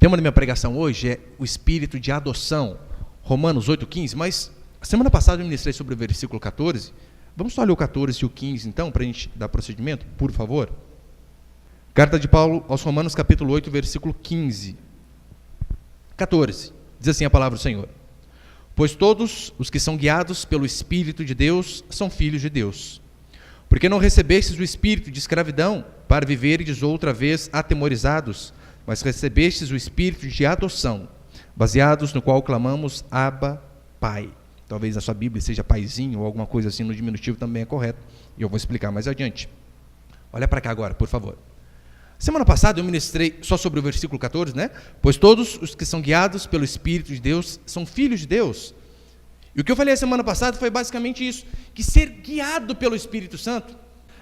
tema da minha pregação hoje é o espírito de adoção, Romanos 8,15, mas a semana passada eu ministrei sobre o versículo 14, vamos só ler o 14 e o 15 então, para a gente dar procedimento, por favor. Carta de Paulo aos Romanos, capítulo 8, versículo 15. 14, diz assim a palavra do Senhor: pois todos os que são guiados pelo Espírito de Deus são filhos de Deus. Porque não recebestes o espírito de escravidão para viverdes outra vez atemorizados, mas recebestes o espírito de adoção, baseados no qual clamamos Abba, Pai. Talvez na sua Bíblia seja paizinho ou alguma coisa assim, no diminutivo também é correto, e eu vou explicar mais adiante. Olha para cá agora, por favor. Semana passada eu ministrei só sobre o versículo 14, né? Pois todos os que são guiados pelo Espírito de Deus são filhos de Deus. E o que eu falei a semana passada foi basicamente isso, que ser guiado pelo Espírito Santo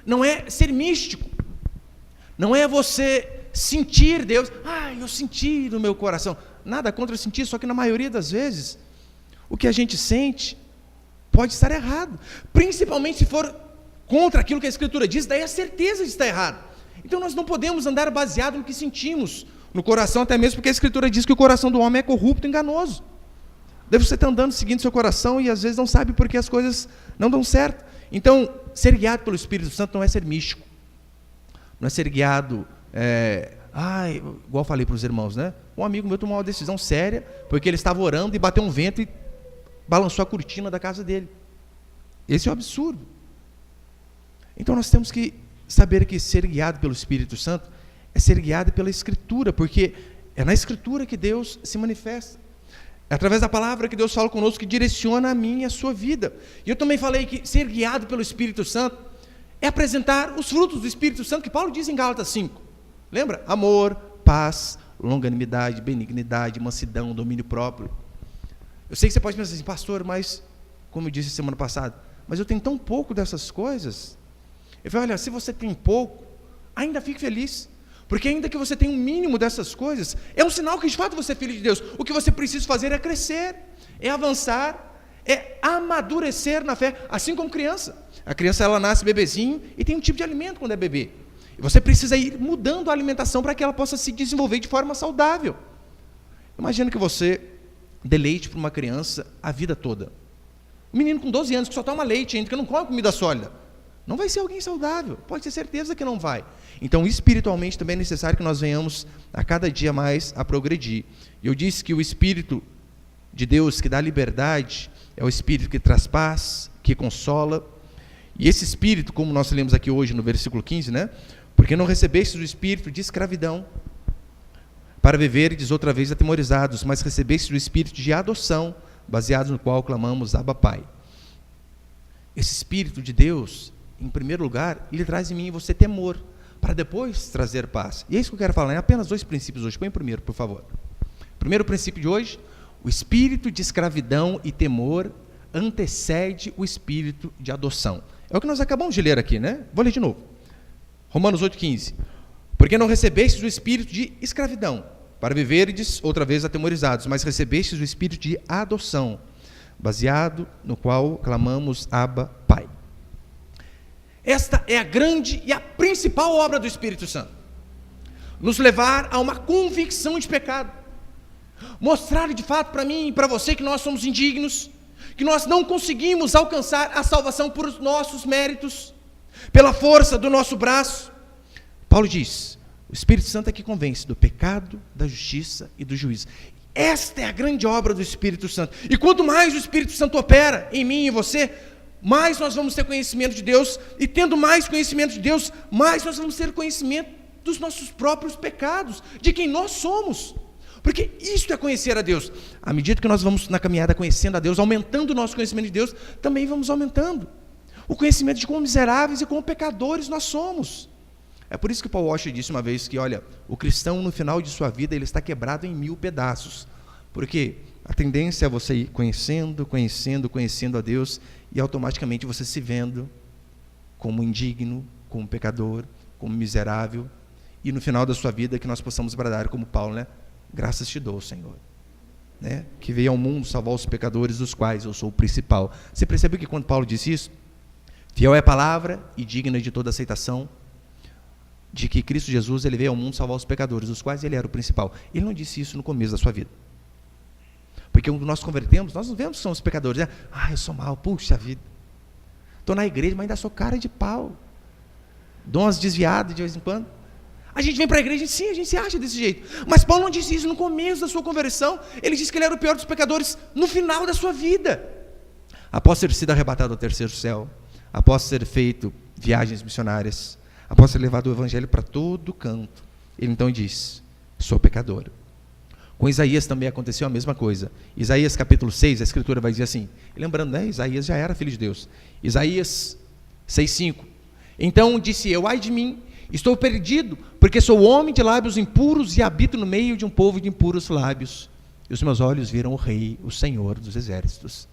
não é ser místico, não é você sentir Deus, eu senti no meu coração, nada contra sentir, só que na maioria das vezes, o que a gente sente pode estar errado, principalmente se for contra aquilo que a Escritura diz, daí a certeza de estar errado. Então nós não podemos andar baseado no que sentimos no coração, até mesmo porque a Escritura diz que o coração do homem é corrupto e enganoso. Deve você estar andando seguindo seu coração e às vezes não sabe porque as coisas não dão certo. Então, ser guiado pelo Espírito Santo não é ser místico, não é ser guiado, igual eu falei para os irmãos, né? Um amigo meu tomou uma decisão séria, porque ele estava orando e bateu um vento e balançou a cortina da casa dele. Esse é um absurdo. Então nós temos que saber que ser guiado pelo Espírito Santo é ser guiado pela Escritura, porque é na Escritura que Deus se manifesta. É através da palavra que Deus fala conosco, que direciona a minha e a sua vida. E eu também falei que ser guiado pelo Espírito Santo é apresentar os frutos do Espírito Santo, que Paulo diz em Gálatas 5. Lembra? Amor, paz, longanimidade, benignidade, mansidão, domínio próprio. Eu sei que você pode pensar assim, pastor, mas, como eu disse semana passada, mas eu tenho tão pouco dessas coisas. Eu falei, olha, se você tem pouco, ainda fique feliz. Porque ainda que você tenha um mínimo dessas coisas, é um sinal que de fato você é filho de Deus. O que você precisa fazer é crescer, é avançar, é amadurecer na fé, assim como criança. A criança, ela nasce bebezinho e tem um tipo de alimento quando é bebê. E você precisa ir mudando a alimentação para que ela possa se desenvolver de forma saudável. Imagina que você dê leite para uma criança a vida toda. Um menino com 12 anos que só toma leite ainda, que não come comida sólida, não vai ser alguém saudável, pode ter certeza que não vai. Então, espiritualmente também é necessário que nós venhamos a cada dia mais a progredir. Eu disse que o Espírito de Deus que dá liberdade é o Espírito que traz paz, que consola. E esse Espírito, como nós lemos aqui hoje no versículo 15, né? Porque não recebestes o Espírito de escravidão para viverdes outra vez atemorizados, mas recebestes o Espírito de adoção, baseado no qual clamamos Abba, Pai. Esse Espírito de Deus, em primeiro lugar, ele traz em mim e você temor, para depois trazer paz. E é isso que eu quero falar, né? Apenas 2 princípios hoje. Põe o primeiro, por favor. Primeiro princípio de hoje: o espírito de escravidão e temor antecede o espírito de adoção. É o que nós acabamos de ler aqui, né? Vou ler de novo. Romanos 8,15. Porque não recebestes o espírito de escravidão, para viverdes outra vez atemorizados, mas recebestes o espírito de adoção, baseado no qual clamamos Abba, Pai. Esta é a grande e a principal obra do Espírito Santo. Nos levar a uma convicção de pecado. Mostrar de fato para mim e para você que nós somos indignos, que nós não conseguimos alcançar a salvação por nossos méritos, pela força do nosso braço. Paulo diz, o Espírito Santo é que convence do pecado, da justiça e do juízo. Esta é a grande obra do Espírito Santo. E quanto mais o Espírito Santo opera em mim e em você, mais nós vamos ter conhecimento de Deus, e tendo mais conhecimento de Deus, mais nós vamos ter conhecimento dos nossos próprios pecados, de quem nós somos, porque isto é conhecer a Deus. À medida que nós vamos na caminhada conhecendo a Deus, aumentando o nosso conhecimento de Deus, também vamos aumentando o conhecimento de quão miseráveis e quão pecadores nós somos. É por isso que Paul Washer disse uma vez que, olha, o cristão no final de sua vida, ele está quebrado em 1000 pedaços, porque a tendência é você ir conhecendo a Deus, e automaticamente você se vendo como indigno, como pecador, como miserável, e no final da sua vida que nós possamos bradar como Paulo, né? Graças te dou, Senhor, né? Que veio ao mundo salvar os pecadores, dos quais eu sou o principal. Você percebeu que quando Paulo disse isso? Fiel é a palavra e digna de toda aceitação. de que Cristo Jesus ele veio ao mundo salvar os pecadores, dos quais ele era o principal. Ele não disse isso no começo da sua vida. Porque quando nós convertemos, nós não vemos que somos pecadores, né? Eu sou mal, puxa vida. Estou na igreja, mas ainda sou cara de pau. Dou umas desviadas de vez em quando. A gente vem para a igreja, sim, a gente se acha desse jeito. Mas Paulo não disse isso no começo da sua conversão. Ele disse que ele era o pior dos pecadores no final da sua vida. Após ter sido arrebatado ao terceiro céu, após ter feito viagens missionárias, após ter levado o evangelho para todo canto, ele então diz: sou pecador. Com Isaías também aconteceu a mesma coisa. Isaías capítulo 6, a escritura vai dizer assim, lembrando, né, Isaías já era filho de Deus. Isaías 6,5. Então disse eu: ai de mim, estou perdido, porque sou homem de lábios impuros e habito no meio de um povo de impuros lábios. E os meus olhos viram o Rei, o Senhor dos exércitos.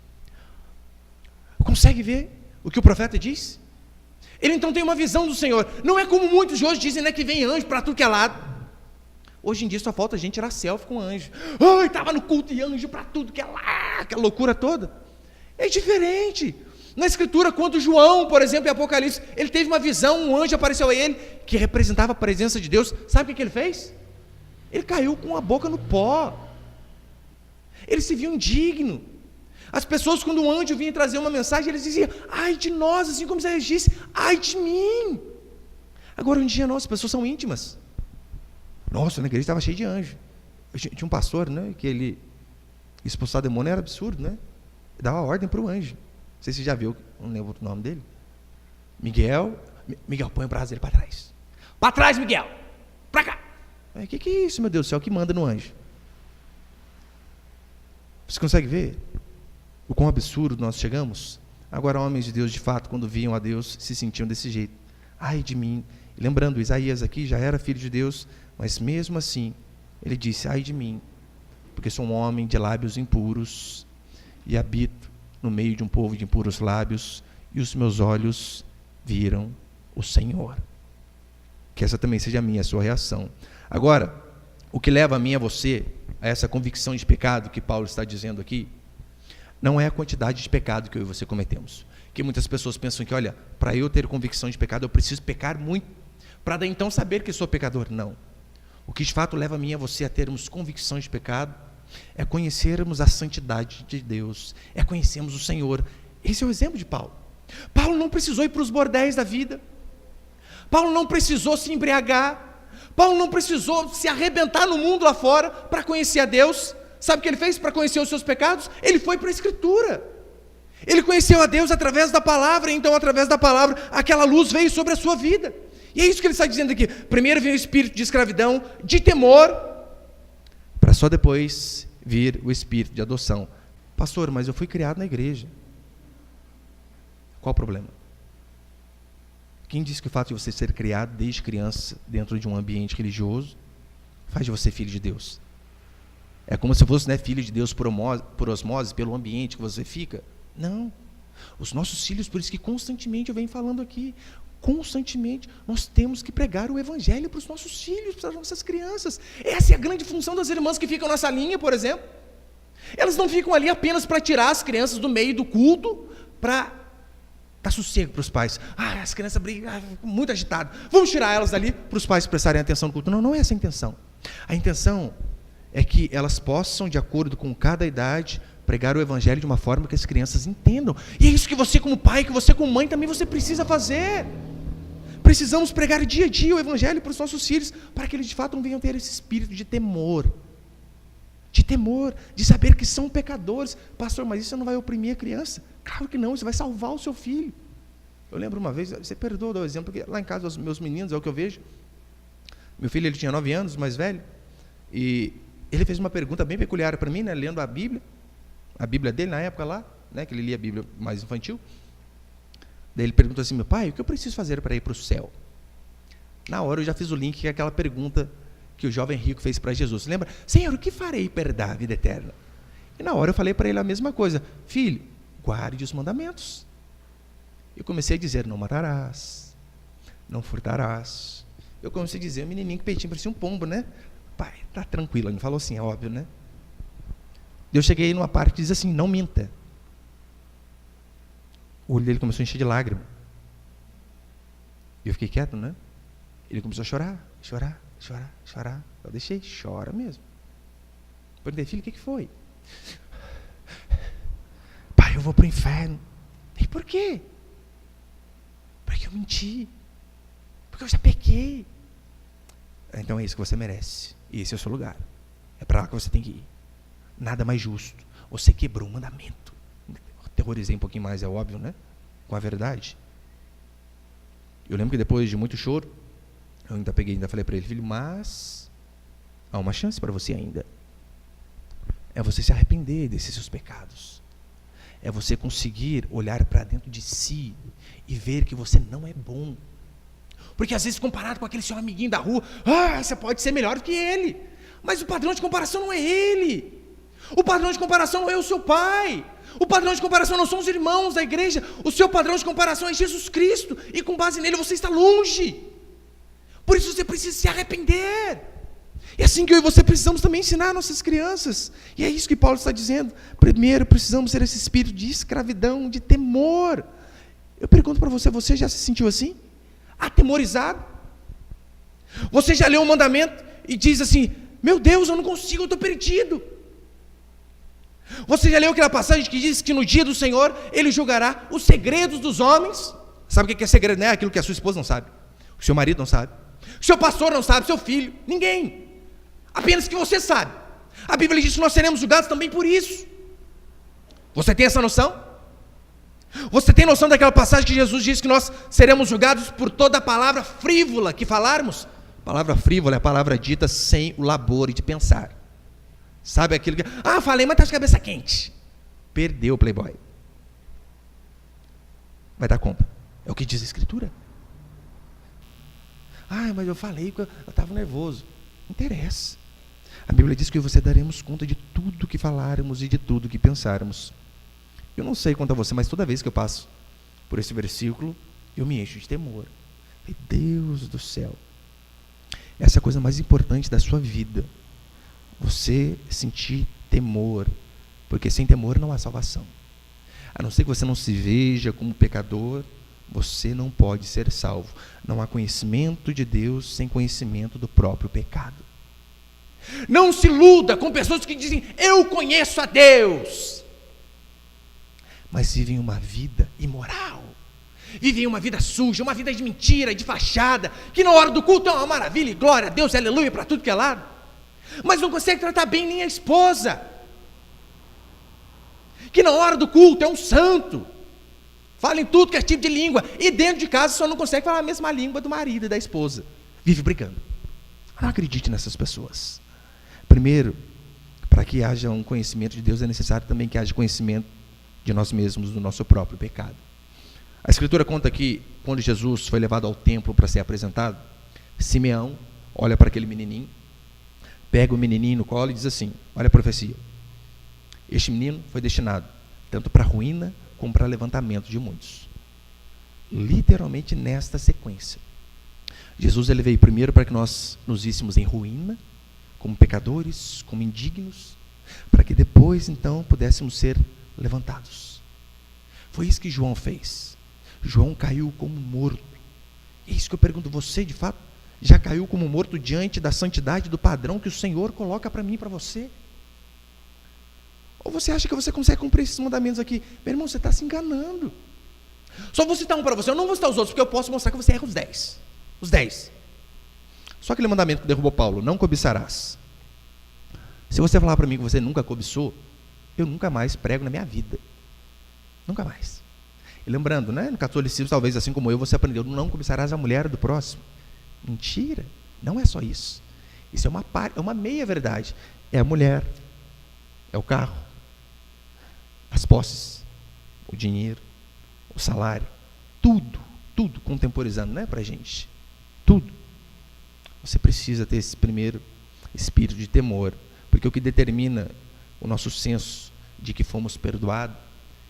Consegue ver o que o profeta diz? Ele então tem uma visão do Senhor. Não é como muitos de hoje dizem, né, que vem anjo para tudo que é lado. Hoje em dia só falta a gente tirar selfie com anjo. Estava no culto e anjo para tudo que é lá, aquela loucura toda. É diferente. Na escritura, quando João, por exemplo, em Apocalipse, ele teve uma visão, um anjo apareceu a ele, que representava a presença de Deus. Sabe o que ele fez? Ele caiu com a boca no pó. Ele se viu indigno. As pessoas, quando um anjo vinha trazer uma mensagem, eles diziam: ai de nós, assim como Isaías disse, ai de mim. Agora, um dia, as pessoas são íntimas. Nossa, na igreja estava cheio de anjo. Tinha um pastor, né, que ele expulsar demônio era absurdo, né? Ele dava ordem para o anjo. Não sei se você já viu, não lembro o nome dele. Miguel, põe o braço dele para trás. Para trás, Miguel! Para cá! O que é isso, meu Deus do céu, que manda no anjo? Você consegue ver o quão absurdo nós chegamos? Agora, homens de Deus, de fato, quando viam a Deus, se sentiam desse jeito. Ai de mim! Lembrando, Isaías aqui já era filho de Deus, mas mesmo assim, ele disse: ai de mim, porque sou um homem de lábios impuros e habito no meio de um povo de impuros lábios, e os meus olhos viram o Senhor. Que essa também seja a minha, a sua reação. Agora, o que leva a mim e a você a essa convicção de pecado que Paulo está dizendo aqui, não é a quantidade de pecado que eu e você cometemos. Que muitas pessoas pensam que, olha, para eu ter convicção de pecado, eu preciso pecar muito, para daí então saber que sou pecador. Não. O que de fato leva a mim e a você a termos convicção de pecado é conhecermos a santidade de Deus, é conhecermos o Senhor. Esse é o exemplo de Paulo. Paulo não precisou ir para os bordéis da vida. Paulo não precisou se embriagar. Paulo não precisou se arrebentar no mundo lá fora para conhecer a Deus. Sabe o que ele fez para conhecer os seus pecados? Ele foi para a Escritura. Ele conheceu a Deus através da palavra, e então através da palavra aquela luz veio sobre a sua vida. E é isso que ele está dizendo aqui. Primeiro veio o espírito de escravidão, de temor, para só depois vir o espírito de adoção. Pastor, mas eu fui criado na igreja. Qual o problema? Quem disse que o fato de você ser criado desde criança dentro de um ambiente religioso faz de você filho de Deus? É como se fosse, né, filho de Deus por osmose, pelo ambiente que você fica? Não. Os nossos filhos, por isso que constantemente eu venho falando aqui, constantemente nós temos que pregar o evangelho para os nossos filhos, para as nossas crianças. Essa é a grande função das irmãs que ficam na salinha, por exemplo. Elas não ficam ali apenas para tirar as crianças do meio do culto, para dar sossego para os pais. As crianças brigam, muito agitadas. Vamos tirar elas dali para os pais prestarem atenção no culto. Não, não é essa a intenção. A intenção é que elas possam, de acordo com cada idade, pregar o evangelho de uma forma que as crianças entendam. E é isso que você como pai, que você como mãe também você precisa fazer. Precisamos pregar dia a dia o evangelho para os nossos filhos, para que eles de fato não venham ter esse espírito de temor, de saber que são pecadores. Pastor, mas isso não vai oprimir a criança? Claro que não, isso vai salvar o seu filho. Eu lembro uma vez, você perdoa o exemplo, porque lá em casa os meus meninos, é o que eu vejo. Meu filho, ele tinha 9 anos, mais velho, e ele fez uma pergunta bem peculiar para mim, né, lendo a Bíblia dele na época lá, né, que ele lia a Bíblia mais infantil. Daí ele perguntou assim: meu pai, o que eu preciso fazer para ir para o céu? Na hora eu já fiz o link, que é aquela pergunta que o jovem rico fez para Jesus. Lembra? Senhor, o que farei para herdar a vida eterna? E na hora eu falei para ele a mesma coisa: filho, guarde os mandamentos. Eu comecei a dizer: não matarás, não furtarás. Eu comecei a dizer, o menininho que peitinho parecia um pombo, né? Pai, tá tranquilo. Ele falou assim, é óbvio, né? Eu cheguei numa parte que diz assim: não minta. O olho dele começou a encher de lágrima. E eu fiquei quieto, né? Ele começou a chorar. Eu deixei, chora mesmo. Perguntei, filho, o que foi? Pai, eu vou para o inferno. E por quê? Porque eu menti. Porque eu já pequei. Então é isso que você merece. E esse é o seu lugar. É para lá que você tem que ir. Nada mais justo. Você quebrou o mandamento. Aterrorizei um pouquinho mais, é óbvio, né? Com a verdade. Eu lembro que depois de muito choro, eu ainda falei para ele, filho, mas há uma chance para você ainda. É você se arrepender desses seus pecados. É você conseguir olhar para dentro de si e ver que você não é bom. Porque às vezes comparado com aquele seu amiguinho da rua, você pode ser melhor do que ele. Mas o padrão de comparação não é ele. O padrão de comparação não é o seu pai. O padrão de comparação não são os irmãos da igreja. O seu padrão de comparação é Jesus Cristo. E com base nele você está longe. Por isso você precisa se arrepender. E assim que eu e você precisamos também ensinar nossas crianças. E é isso que Paulo está dizendo. Primeiro precisamos ter esse espírito de escravidão, de temor. Eu pergunto para você, você já se sentiu assim? Atemorizado? Você já leu um mandamento e diz assim, meu Deus, eu não consigo, eu estou perdido. Você já leu aquela passagem que diz que no dia do Senhor Ele julgará os segredos dos homens? Sabe o que é segredo? Não é aquilo que a sua esposa não sabe, o seu marido não sabe, o seu pastor não sabe, o seu filho, ninguém. Apenas que você sabe. A Bíblia diz que nós seremos julgados também por isso. Você tem essa noção? Você tem noção daquela passagem que Jesus diz que nós seremos julgados por toda a palavra frívola que falarmos? A palavra frívola é a palavra dita sem o labor de pensar. Sabe aquilo que... falei, mas está de cabeça quente. Perdeu o playboy. Vai dar conta. É o que diz a Escritura. Mas eu falei que eu estava nervoso. Não interessa. A Bíblia diz que você daremos conta de tudo que falarmos e de tudo que pensarmos. Eu não sei quanto a você, mas toda vez que eu passo por esse versículo, eu me encho de temor. Meu Deus do céu. Essa é a coisa mais importante da sua vida. Você sentir temor, porque sem temor não há salvação. A não ser que você não se veja como pecador, você não pode ser salvo. Não há conhecimento de Deus sem conhecimento do próprio pecado. Não se iluda com pessoas que dizem, eu conheço a Deus, mas vivem uma vida imoral, vivem uma vida suja, uma vida de mentira, de fachada, que na hora do culto é uma maravilha, e glória a Deus, aleluia, para tudo que é lado, mas não consegue tratar bem nem a esposa, que na hora do culto é um santo, fala em tudo que é tipo de língua, e dentro de casa só não consegue falar a mesma língua do marido e da esposa, vive brigando. Não acredite nessas pessoas. Primeiro, para que haja um conhecimento de Deus, é necessário também que haja conhecimento de nós mesmos, do nosso próprio pecado. A Escritura conta que, quando Jesus foi levado ao templo para ser apresentado, Simeão olha para aquele menininho, pega o menininho no colo e diz assim, olha a profecia, este menino foi destinado tanto para ruína como para levantamento de muitos. Literalmente nesta sequência. Jesus ele veio primeiro para que nós nos víssemos em ruína, como pecadores, como indignos, para que depois então pudéssemos ser levantados. Foi isso que João fez. João caiu como morto. É isso que eu pergunto, você de fato já caiu como morto diante da santidade, do padrão que o Senhor coloca para mim e para você? Ou você acha que você consegue cumprir esses mandamentos aqui? Meu irmão, você está se enganando. Só vou citar um para você, eu não vou citar os outros, porque eu posso mostrar que você erra os 10. Os 10. Só aquele mandamento que derrubou Paulo, não cobiçarás. Se você falar para mim que você nunca cobiçou, eu nunca mais prego na minha vida. Nunca mais. E lembrando, né, no catolicismo, talvez assim como eu, você aprendeu, não cobiçarás a mulher do próximo. Mentira, não é só isso. Isso é uma meia verdade. É a mulher, é o carro, as posses, o dinheiro, o salário, tudo contemporizando, não é para a gente. Tudo. Você precisa ter esse primeiro espírito de temor, porque o que determina o nosso senso de que fomos perdoados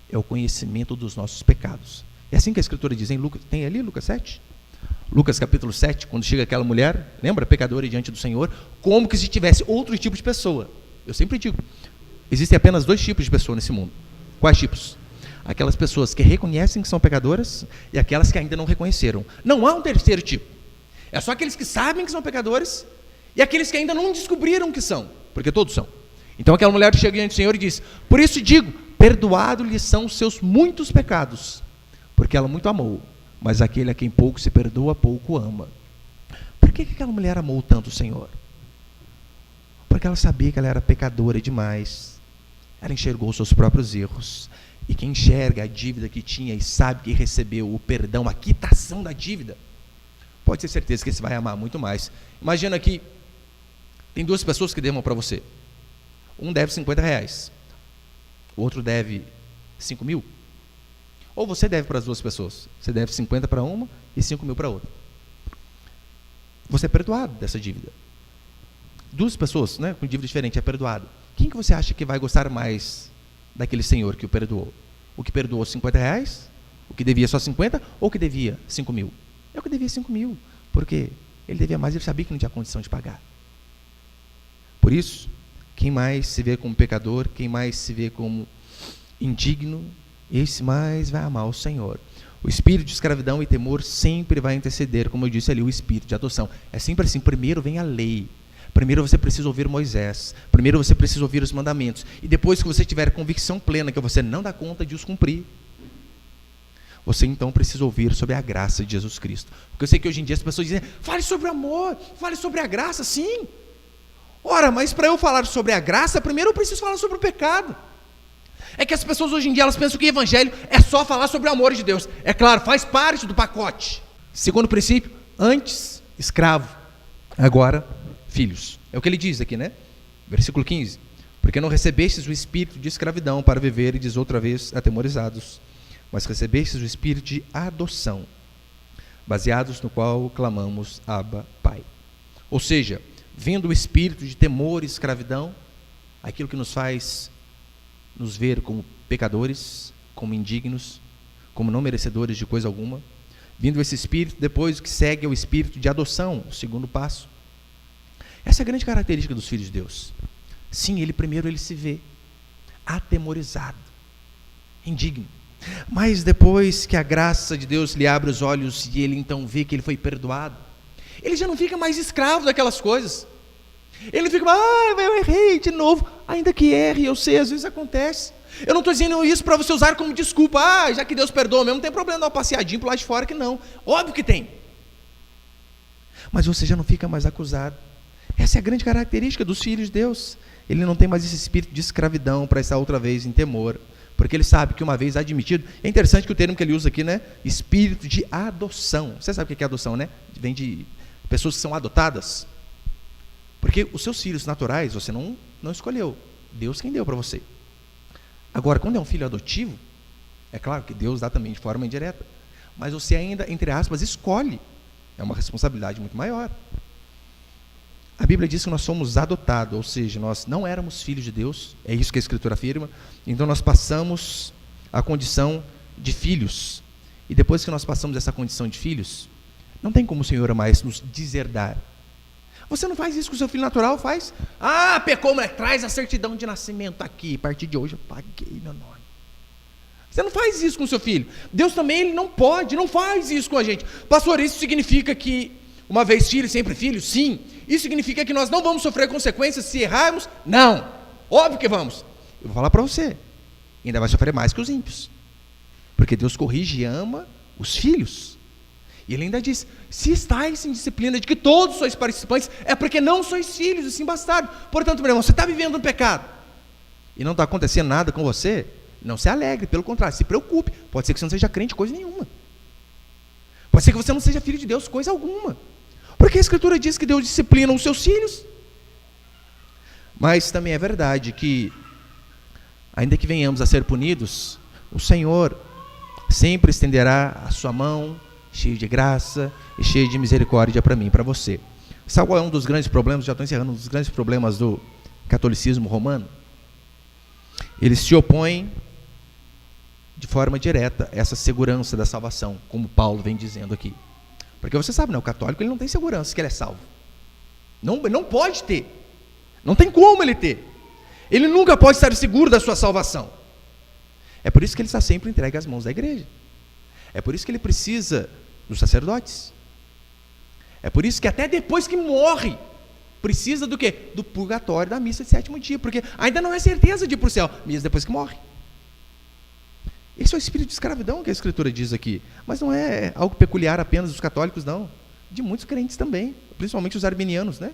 é o conhecimento dos nossos pecados. É assim que a Escritura diz em Lucas, tem ali Lucas 7? Lucas capítulo 7, quando chega aquela mulher, lembra, pecadora diante do Senhor, como que se tivesse outro tipo de pessoa. Eu sempre digo, existem apenas 2 tipos de pessoa nesse mundo. Quais tipos? Aquelas pessoas que reconhecem que são pecadoras e aquelas que ainda não reconheceram. Não há um terceiro tipo. É só aqueles que sabem que são pecadores e aqueles que ainda não descobriram que são, porque todos são. Então aquela mulher chega diante do Senhor e diz: por isso digo, perdoados-lhes são os seus muitos pecados, porque ela muito amou, mas aquele a quem pouco se perdoa, pouco ama. Por que aquela mulher amou tanto o Senhor? Porque ela sabia que ela era pecadora demais. Ela enxergou os seus próprios erros. E quem enxerga a dívida que tinha e sabe que recebeu o perdão, a quitação da dívida, pode ter certeza que você vai amar muito mais. Imagina que tem duas pessoas que devam para você. Um deve R$50, o outro deve 5 mil. Ou você deve para as duas pessoas. Você deve 50 para uma e 5 mil para a outra. Você é perdoado dessa dívida. Duas pessoas, né, com dívida diferente, é perdoado. Quem que você acha que vai gostar mais daquele senhor que o perdoou? O que perdoou R$50, o que devia só 50, ou o que devia 5 mil? É o que devia 5 mil, porque ele devia mais, ele sabia que não tinha condição de pagar. Por isso, quem mais se vê como pecador, quem mais se vê como indigno, esse mais vai amar o Senhor. O espírito de escravidão e temor sempre vai interceder, como eu disse ali, o espírito de adoção. É sempre assim, primeiro vem a lei. Primeiro você precisa ouvir Moisés, primeiro você precisa ouvir os mandamentos, e depois que você tiver convicção plena que você não dá conta de os cumprir, você então precisa ouvir sobre a graça de Jesus Cristo. Porque eu sei que hoje em dia as pessoas dizem: fale sobre o amor, fale sobre a graça. Sim, ora, mas para eu falar sobre a graça, primeiro eu preciso falar sobre o pecado. É que as pessoas hoje em dia, elas pensam que o evangelho é só falar sobre o amor de Deus. É claro, faz parte do pacote. Segundo princípio, antes escravo, agora filhos. É o que ele diz aqui, né? Versículo 15. Porque não recebestes o espírito de escravidão para viverdes outra vez atemorizados, mas recebestes o espírito de adoção, baseados no qual clamamos Abba, Pai. Ou seja, vendo o espírito de temor e escravidão, aquilo que nos faz nos ver como pecadores, como indignos, como não merecedores de coisa alguma, vindo esse espírito, depois o que segue é o espírito de adoção, o segundo passo. Essa é a grande característica dos filhos de Deus. Sim, primeiro ele se vê atemorizado, indigno. Mas depois que a graça de Deus lhe abre os olhos e ele então vê que ele foi perdoado, ele já não fica mais escravo daquelas coisas. Ele não fica: eu errei de novo. Ainda que erre, eu sei, às vezes acontece. Eu não estou dizendo isso para você usar como desculpa. Já que Deus perdoa mesmo, não tem problema dar uma passeadinha para lá de fora, que não. Óbvio que tem. Mas você já não fica mais acusado. Essa é a grande característica dos filhos de Deus. Ele não tem mais esse espírito de escravidão para estar outra vez em temor, porque ele sabe que uma vez admitido, é interessante que o termo que ele usa aqui, né? Espírito de adoção. Você sabe o que é adoção, né? Vem de pessoas que são adotadas. Porque os seus filhos naturais você não escolheu. Deus quem deu para você. Agora, quando é um filho adotivo, é claro que Deus dá também de forma indireta, mas você ainda, entre aspas, escolhe. É uma responsabilidade muito maior. A Bíblia diz que nós somos adotados, ou seja, nós não éramos filhos de Deus, é isso que a Escritura afirma, então nós passamos a condição de filhos, e depois que nós passamos essa condição de filhos, não tem como o Senhor mais nos deserdar. Você não faz isso com o seu filho natural, faz? Pecou, mas traz a certidão de nascimento aqui, a partir de hoje eu paguei meu nome. Você não faz isso com o seu filho. Deus também, ele não pode, não faz isso com a gente. Pastor, isso significa que uma vez filho, sempre filho? Sim. Isso significa que nós não vamos sofrer consequências se errarmos? Não. Óbvio que vamos. Eu vou falar para você, ainda vai sofrer mais que os ímpios. Porque Deus corrige e ama os filhos. E ele ainda diz: se estáis em disciplina de que todos sois participantes, é porque não sois filhos, assim bastardo. Portanto, meu irmão, você está vivendo um pecado e não está acontecendo nada com você, não se alegre, pelo contrário, se preocupe. Pode ser que você não seja crente coisa nenhuma. Pode ser que você não seja filho de Deus coisa alguma. Porque a Escritura diz que Deus disciplina os seus filhos. Mas também é verdade que, ainda que venhamos a ser punidos, o Senhor sempre estenderá a sua mão, cheio de graça e cheio de misericórdia para mim e para você. Sabe qual é um dos grandes problemas? Já estou encerrando. Um dos grandes problemas do catolicismo romano? Eles se opõem de forma direta a essa segurança da salvação, como Paulo vem dizendo aqui. Porque você sabe, né, o católico ele não tem segurança que ele é salvo. Não pode ter. Não tem como ele ter. Ele nunca pode estar seguro da sua salvação. É por isso que ele está sempre entregue às mãos da igreja. É por isso que ele precisa dos sacerdotes. É por isso que até depois que morre, precisa do quê? Do purgatório, da missa de sétimo dia, porque ainda não é certeza de ir para o céu, mesmo depois que morre. Esse é o espírito de escravidão que a Escritura diz aqui, mas não é algo peculiar apenas dos católicos, não. De muitos crentes também, principalmente os arminianos, né?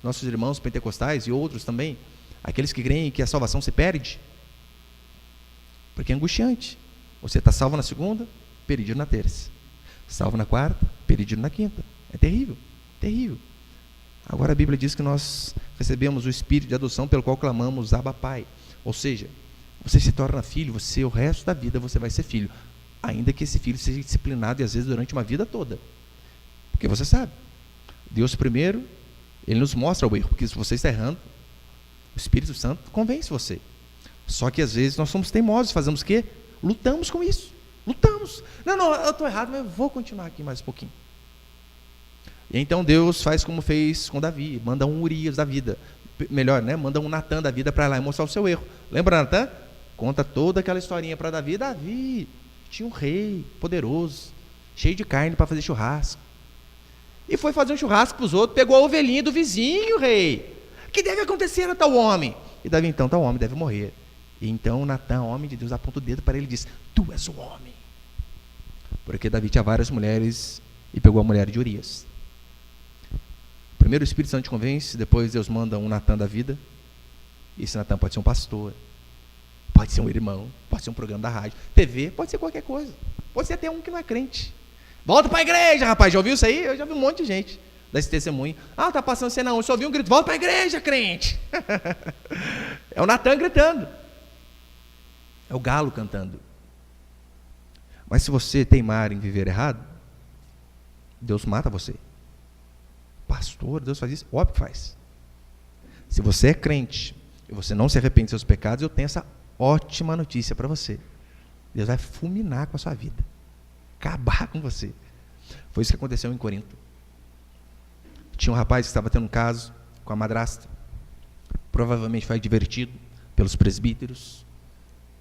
Nossos irmãos pentecostais e outros também, aqueles que creem que a salvação se perde, porque é angustiante. Você está salvo na segunda, perdido na terça. Salvo na quarta, perdido na quinta. É terrível, terrível. Agora a Bíblia diz que nós recebemos o espírito de adoção pelo qual clamamos Abba Pai. Ou seja, você se torna filho, o resto da vida você vai ser filho, ainda que esse filho seja disciplinado e às vezes durante uma vida toda. Porque você sabe, Deus primeiro, Ele nos mostra o erro, porque se você está errando, o Espírito Santo convence você. Só que às vezes nós somos teimosos, fazemos o quê? Lutamos com isso, lutamos. Não, eu estou errado, mas eu vou continuar aqui mais um pouquinho. E então Deus faz como fez com Davi, manda um Urias da vida, melhor, né? Manda um Natã da vida para lá e mostrar o seu erro. Lembra Natã? Conta toda aquela historinha para Davi. Davi tinha um rei poderoso, cheio de carne para fazer churrasco. E foi fazer um churrasco para os outros, pegou a ovelhinha do vizinho, rei. O que deve acontecer a tal homem? E Davi, então, tal homem deve morrer. E então Natã, homem de Deus, aponta o dedo para ele e diz: tu és o homem. Porque Davi tinha várias mulheres e pegou a mulher de Urias. Primeiro o Espírito Santo te convence, depois Deus manda um Natã da vida. Esse Natã pode ser um pastor, pode ser um irmão, pode ser um programa da rádio, TV, pode ser qualquer coisa. Pode ser até um que não é crente. Volta para a igreja, rapaz, já ouviu isso aí? Eu já vi um monte de gente dar esse testemunho. Ah, tá passando cena 1, eu só ouvi um grito: volta para a igreja, crente. É o Natã gritando, é o galo cantando. Mas se você teimar em viver errado, Deus mata você. Pastor, Deus faz isso? Óbvio que faz. Se você é crente e você não se arrepende dos seus pecados, eu tenho essa ótima notícia para você: Deus vai fulminar com a sua vida, acabar com você. Foi isso que aconteceu em Corinto. Tinha um rapaz que estava tendo um caso com a madrasta, provavelmente foi divertido pelos presbíteros,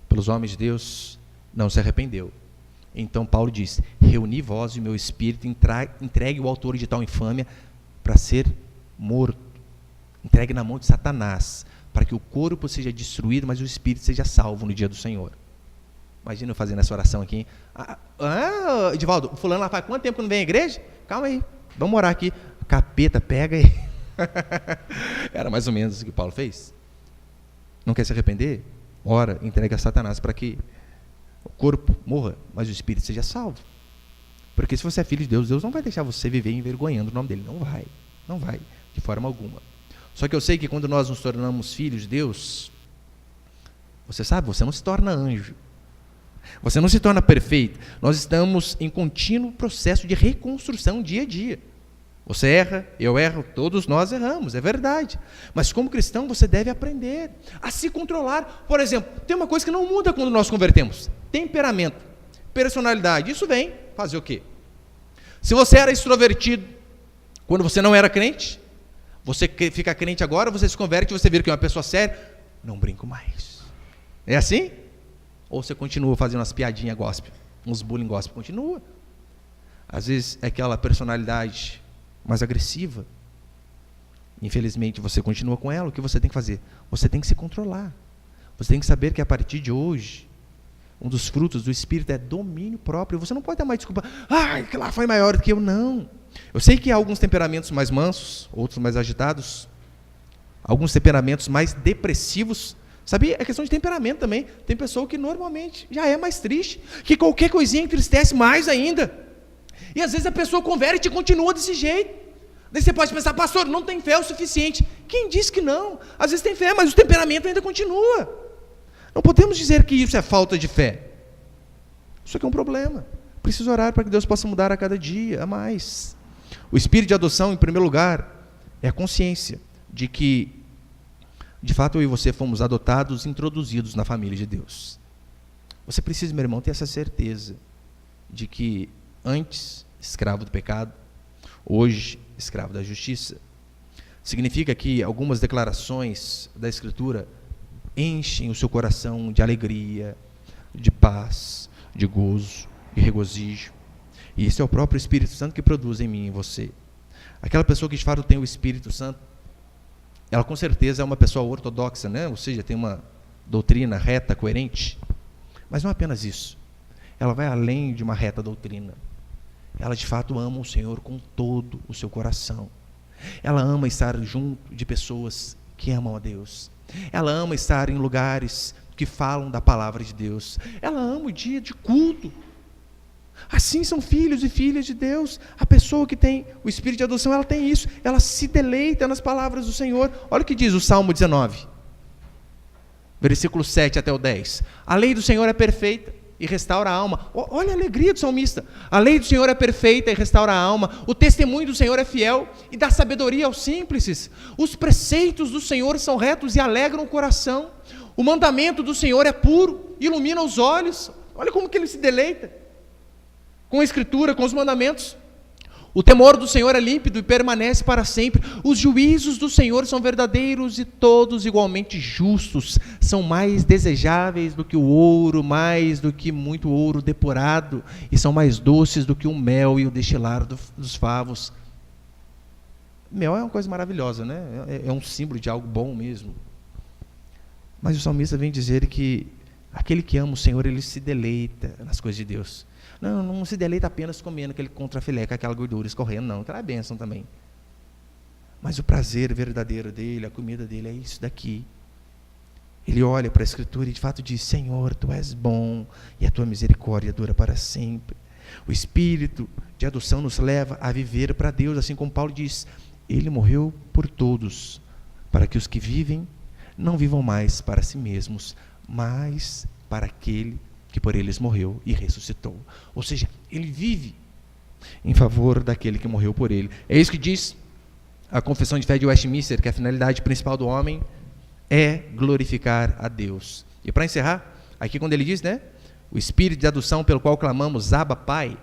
pelos homens de Deus, não se arrependeu. Então Paulo diz: reuni vós e o meu espírito, entregue o autor de tal infâmia para ser morto, entregue na mão de Satanás, para que o corpo seja destruído, mas o espírito seja salvo no dia do Senhor. Imagina eu fazendo essa oração aqui. Edivaldo, fulano lá faz quanto tempo que não vem à igreja? Calma aí, vamos orar aqui. Capeta, pega aí. Era mais ou menos o que Paulo fez. Não quer se arrepender? Ora, entregue a Satanás para que o corpo morra, mas o espírito seja salvo. Porque se você é filho de Deus, Deus não vai deixar você viver envergonhando o nome dele. Não vai, de forma alguma. Só que eu sei que quando nós nos tornamos filhos de Deus, você sabe, você não se torna anjo, você não se torna perfeito. Nós estamos em contínuo processo de reconstrução dia a dia. Você erra, eu erro, todos nós erramos, é verdade. Mas como cristão você deve aprender a se controlar. Por exemplo, tem uma coisa que não muda quando nós convertemos: temperamento, personalidade. Isso vem fazer o quê? Se você era extrovertido quando você não era crente, você fica crente agora, você se converte, você vira que é uma pessoa séria, não brinco mais. É assim? Ou você continua fazendo umas piadinhas gospel, uns bullying gospel? Continua. Às vezes é aquela personalidade mais agressiva, infelizmente você continua com ela. O que você tem que fazer? Você tem que se controlar. Você tem que saber que a partir de hoje, um dos frutos do Espírito é domínio próprio. Você não pode dar mais desculpa: que lá foi maior do que eu. Não. Eu sei que há alguns temperamentos mais mansos, outros mais agitados, alguns temperamentos mais depressivos. Sabia? É questão de temperamento também. Tem pessoa que normalmente já é mais triste, que qualquer coisinha entristece mais ainda. E às vezes a pessoa converte e continua desse jeito. Daí você pode pensar: pastor, não tem fé o suficiente. Quem disse que não? Às vezes tem fé, mas o temperamento ainda continua. Não podemos dizer que isso é falta de fé. Isso aqui é um problema. Preciso orar para que Deus possa mudar a cada dia, a mais. O espírito de adoção, em primeiro lugar, é a consciência de que, de fato, eu e você fomos adotados, introduzidos na família de Deus. Você precisa, meu irmão, ter essa certeza de que antes escravo do pecado, hoje escravo da justiça. Significa que algumas declarações da Escritura enchem o seu coração de alegria, de paz, de gozo, de regozijo. E esse é o próprio Espírito Santo que produz em mim e em você. Aquela pessoa que de fato tem o Espírito Santo, ela com certeza é uma pessoa ortodoxa, né? Ou seja, tem uma doutrina reta, coerente. Mas não apenas isso. Ela vai além de uma reta doutrina. Ela de fato ama o Senhor com todo o seu coração. Ela ama estar junto de pessoas que amam a Deus. Ela ama estar em lugares que falam da palavra de Deus. Ela ama o dia de culto. Assim são filhos e filhas de Deus. A pessoa que tem o espírito de adoção, ela tem isso. Ela se deleita nas palavras do Senhor. Olha o que diz o Salmo 19, versículo 7 até o 10. A lei do Senhor é perfeita e restaura a alma. Olha a alegria do salmista. A lei do Senhor é perfeita e restaura a alma. O testemunho do Senhor é fiel e dá sabedoria aos simples. Os preceitos do Senhor são retos e alegram o coração. O mandamento do Senhor é puro, ilumina os olhos. Olha como que ele se deleita com a Escritura, com os mandamentos. O temor do Senhor é límpido e permanece para sempre. Os juízos do Senhor são verdadeiros e todos igualmente justos. São mais desejáveis do que o ouro, mais do que muito ouro depurado, e são mais doces do que o mel e o destilar dos favos. Mel é uma coisa maravilhosa, né? É um símbolo de algo bom mesmo. Mas o salmista vem dizer que aquele que ama o Senhor, ele se deleita nas coisas de Deus. Não se deleita apenas comendo aquele contrafilé, com aquela gordura escorrendo, não, aquela é bênção também. Mas o prazer verdadeiro dele, a comida dele é isso daqui. Ele olha para a Escritura e de fato diz: Senhor, Tu és bom e a Tua misericórdia dura para sempre. O Espírito de adoção nos leva a viver para Deus, assim como Paulo diz: Ele morreu por todos, para que os que vivem não vivam mais para si mesmos, mas para aquele que por eles morreu e ressuscitou. Ou seja, ele vive em favor daquele que morreu por ele. É isso que diz a Confissão de Fé de Westminster, que a finalidade principal do homem é glorificar a Deus. E para encerrar, aqui quando ele diz, né, o Espírito de adoção pelo qual clamamos Abba, Pai,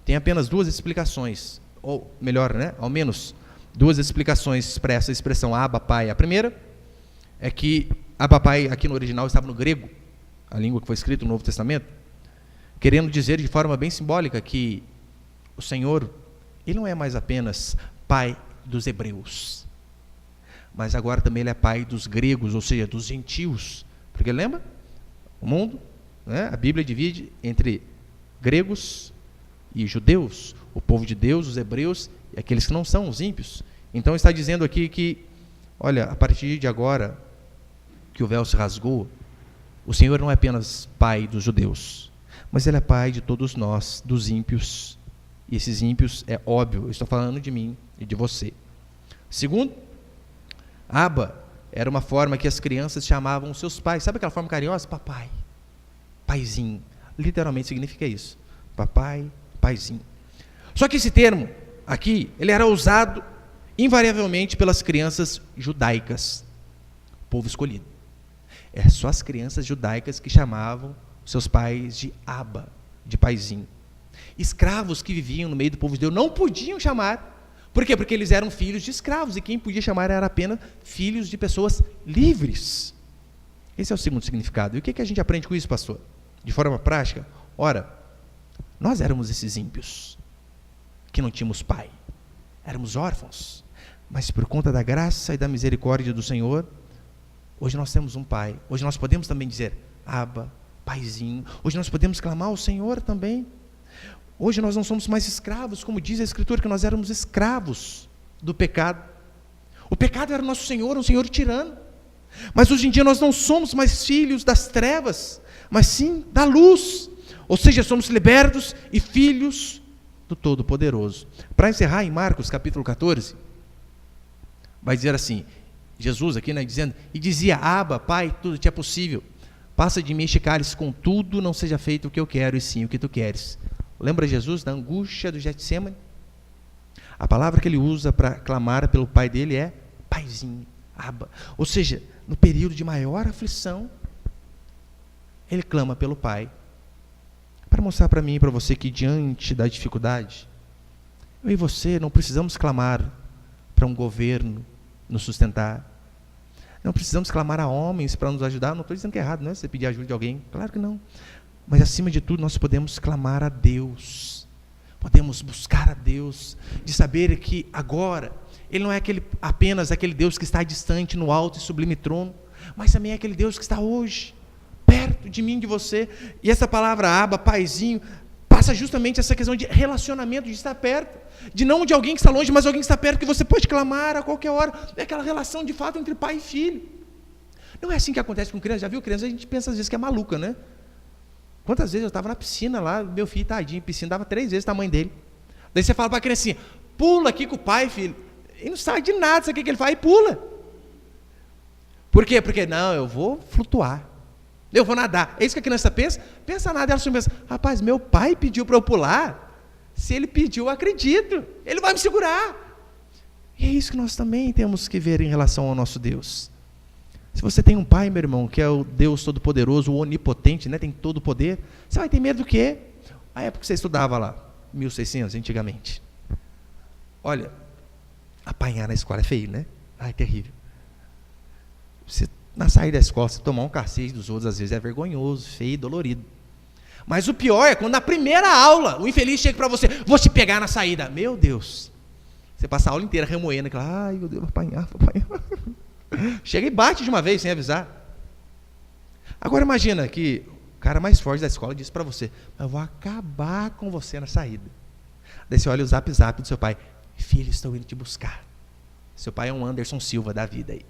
tem apenas duas explicações, ou melhor, né, ao menos duas explicações para essa expressão Abba, Pai. A primeira é que Abba, Pai, aqui no original estava no grego, a língua que foi escrita no Novo Testamento, querendo dizer de forma bem simbólica que o Senhor, Ele não é mais apenas Pai dos hebreus, mas agora também Ele é Pai dos gregos, ou seja, dos gentios, porque lembra? O mundo, né? A Bíblia divide entre gregos e judeus, o povo de Deus, os hebreus, e aqueles que não são, os ímpios. Então está dizendo aqui que, olha, a partir de agora que o véu se rasgou, o Senhor não é apenas Pai dos judeus, mas Ele é Pai de todos nós, dos ímpios. E esses ímpios, é óbvio, eu estou falando de mim e de você. Segundo, Abba era uma forma que as crianças chamavam seus pais. Sabe aquela forma carinhosa? Papai, paizinho. Literalmente significa isso. Papai, paizinho. Só que esse termo aqui, ele era usado invariavelmente pelas crianças judaicas, povo escolhido. É só as crianças judaicas que chamavam seus pais de Abba, de paizinho. Escravos que viviam no meio do povo de Deus não podiam chamar. Por quê? Porque eles eram filhos de escravos, e quem podia chamar era apenas filhos de pessoas livres. Esse é o segundo significado. E o que a gente aprende com isso, pastor? De forma prática? Ora, nós éramos esses ímpios, que não tínhamos pai. Éramos órfãos. Mas por conta da graça e da misericórdia do Senhor, hoje nós temos um pai. Hoje nós podemos também dizer Abba, paizinho. Hoje nós podemos clamar ao Senhor também. Hoje nós não somos mais escravos, como diz a Escritura, que nós éramos escravos do pecado. O pecado era o nosso Senhor, um Senhor tirano. Mas hoje em dia nós não somos mais filhos das trevas, mas sim da luz. Ou seja, somos libertos e filhos do Todo-Poderoso. Para encerrar, em Marcos capítulo 14, vai dizer assim, Jesus aqui, né, dizendo, e dizia, Abba, Pai, tudo te é possível. Passa de mim este cálice, contudo não seja feito o que eu quero, e sim o que tu queres. Lembra Jesus da angústia do Getsêmani? A palavra que ele usa para clamar pelo pai dele é paizinho, Abba. Ou seja, no período de maior aflição, ele clama pelo pai. Para mostrar para mim e para você que diante da dificuldade, eu e você não precisamos clamar para um governo nos sustentar. Não precisamos clamar a homens para nos ajudar. Não estou dizendo que é errado, não é você pedir ajuda de alguém. Claro que não. Mas acima de tudo nós podemos clamar a Deus. podemos buscar a Deus, de saber que agora Ele não é apenas aquele Deus que está distante no alto e sublime trono, mas também é aquele Deus que está hoje, perto de mim, de você. E essa palavra Abba, paizinho, passa justamente essa questão de relacionamento, de estar perto, de não de alguém que está longe, mas alguém que está perto, que você pode clamar a qualquer hora. É aquela relação de fato entre pai e filho. Não é assim que acontece com criança. Já viu criança? A gente pensa às vezes que é maluca, né? Quantas vezes eu estava na piscina lá, meu filho tadinho, piscina dava 3 vezes o tamanho dele. Daí você fala para a criancinha, pula aqui com o pai, filho. Ele não sabe de nada, sabe o que ele faz? E pula. Por quê? Porque, não, eu vou flutuar. Eu vou nadar. É isso que a criança pensa? Pensa nada, ela só pensa, rapaz, meu pai pediu para eu pular. Se ele pediu, eu acredito. Ele vai me segurar. E é isso que nós também temos que ver em relação ao nosso Deus. Se você tem um pai, meu irmão, que é o Deus Todo-Poderoso, o Onipotente, né, tem todo o poder, você vai ter medo do quê? A época que você estudava lá, 1600, antigamente. Olha, apanhar na escola é feio, né? Ai, terrível. Você, na saída da escola, você tomar um cacete dos outros, às vezes é vergonhoso, feio, dolorido. Mas o pior é quando na primeira aula, o infeliz chega para você, vou te pegar na saída. Meu Deus. Você passa a aula inteira remoendo, aquela, ai, meu Deus, vou apanhar. Chega e bate de uma vez, sem avisar. Agora imagina que o cara mais forte da escola disse para você, eu vou acabar com você na saída. Daí você olha o zap do seu pai, filho, estou indo te buscar. Seu pai é um Anderson Silva da vida aí.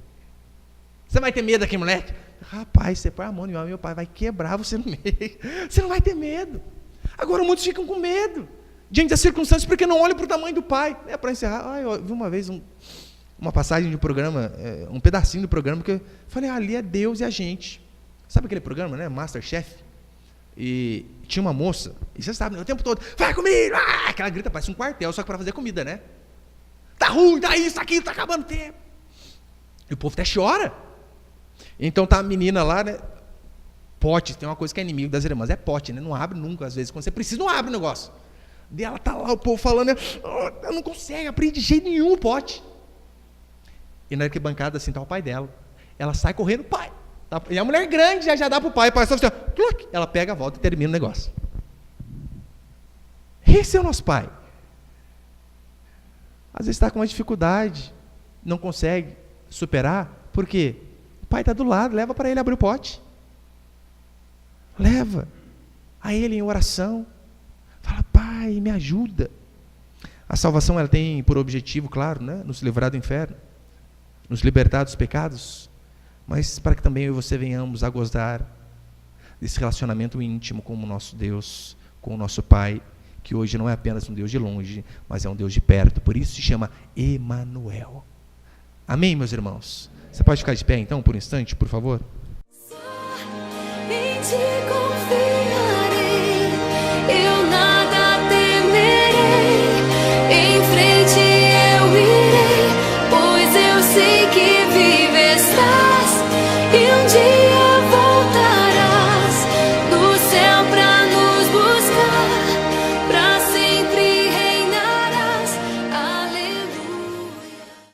Você vai ter medo daquele moleque? Rapaz, você põe a mão no meu pai vai quebrar você no meio. Você não vai ter medo. Agora muitos ficam com medo diante das circunstâncias porque não olham para o tamanho do pai. É para encerrar, eu vi uma vez uma passagem de um programa, um pedacinho do programa, que eu falei, ali é Deus e a gente. Sabe aquele programa, né? Masterchef? E tinha uma moça, e você sabe, o tempo todo, vai comigo! Que ela grita, parece um quartel, só que para fazer comida, né? Tá ruim, tá isso, tá aquilo, tá acabando o tempo. E o povo até chora. Então tá a menina lá, né? Pote, tem uma coisa que é inimigo das irmãs, é pote, né? Não abre nunca, às vezes, quando você precisa, não abre o negócio. E ela tá lá, o povo falando, eu não consigo abrir de jeito nenhum o pote. E na arquibancada, assim, tá o pai dela. Ela sai correndo, pai. E a mulher grande já dá pro pai, o pai só assim, ela pega a volta e termina o negócio. Esse é o nosso pai. Às vezes está com uma dificuldade, não consegue superar, por quê? O pai está do lado, leva para ele abrir o pote. Leva a ele em oração. Fala, pai, me ajuda. A salvação ela tem por objetivo, claro, né, nos livrar do inferno, nos libertar dos pecados, mas para que também eu e você venhamos a gozar desse relacionamento íntimo com o nosso Deus, com o nosso Pai, que hoje não é apenas um Deus de longe, mas é um Deus de perto, por isso se chama Emanuel. Amém, meus irmãos? Você pode ficar de pé então, por um instante, por favor? Só em ti confio.